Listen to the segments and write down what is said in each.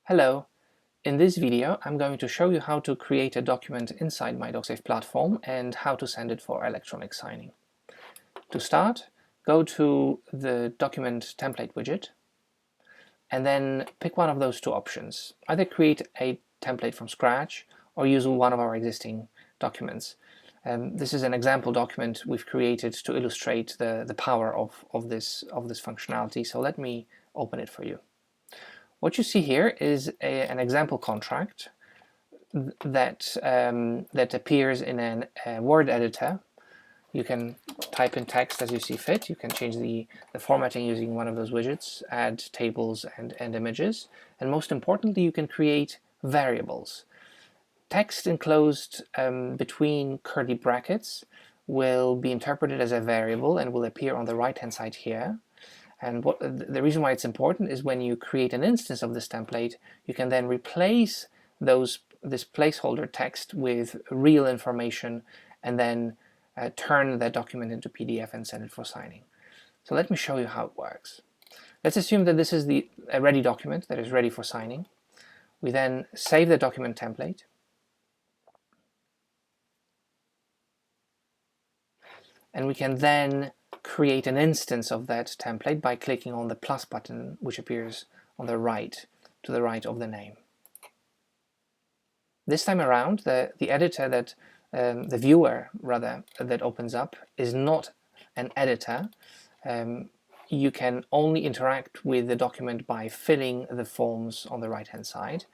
Hello, in this video I'm going to show you how to create a document inside MyDocSafe platform and how to send it for electronic signing. To start, go to the document template widget and then pick one of those two options. Either create a template from scratch or use one of our existing documents. This is an example document we've created to illustrate the power of this functionality, so let me open it for you. What you see here is an example contract that appears in a Word editor. You can type in text as you see fit. You can change the formatting using one of those widgets, add tables and images, and most importantly, you can create variables. Text enclosed between curly brackets will be interpreted as a variable and will appear on the right-hand side here. And the reason why it's important is when you create an instance of this template, you can then replace this placeholder text with real information and then turn that document into PDF and send it for signing. So let me show you how it works. Let's assume that this is a ready document that is ready for signing. We then save the document template. And we can then create an instance of that template by clicking on the plus button which appears on the right, to the right of the name. This time around, the editor that the viewer rather that opens up is not an editor. You can only interact with the document by filling the forms on the right hand side,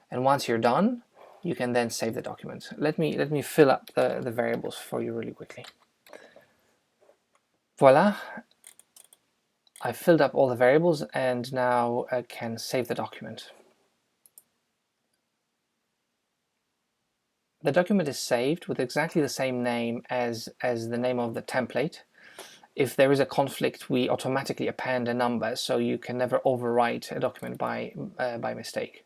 and once you're done you can then save the document. Let me fill up the variables for you really quickly. Voila, I filled up all the variables and now I can save the document. The document is saved with exactly the same name as the name of the template. If there is a conflict, we automatically append a number, so you can never overwrite a document by mistake.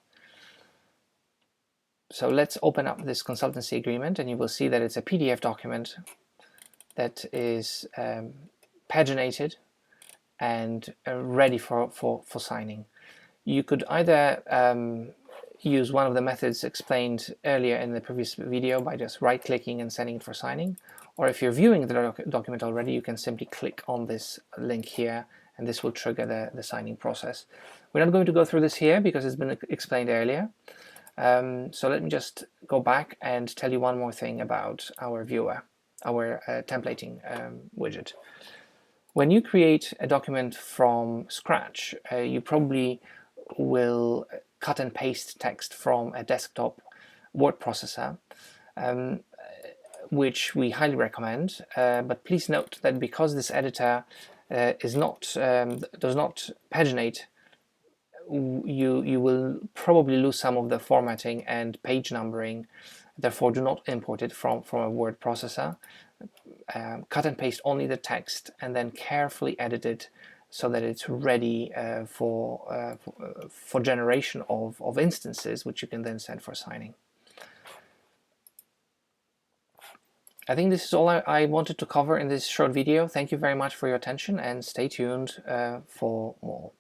So let's open up this consultancy agreement and you will see that it's a PDF document that is paginated and ready for signing. You could either use one of the methods explained earlier in the previous video by just right-clicking and sending it for signing, or if you're viewing the document already, you can simply click on this link here and this will trigger the signing process. We're not going to go through this here because it's been explained earlier. So let me just go back and tell you one more thing about our viewer, our templating widget. When you create a document from scratch, you probably will cut and paste text from a desktop word processor, which we highly recommend. But please note that because this editor does not paginate, you will probably lose some of the formatting and page numbering. Therefore, do not import it from a word processor. Cut and paste only the text and then carefully edit it so that it's ready for generation of instances which you can then send for signing. I think this is all I wanted to cover in this short video. Thank you very much for your attention and stay tuned for more.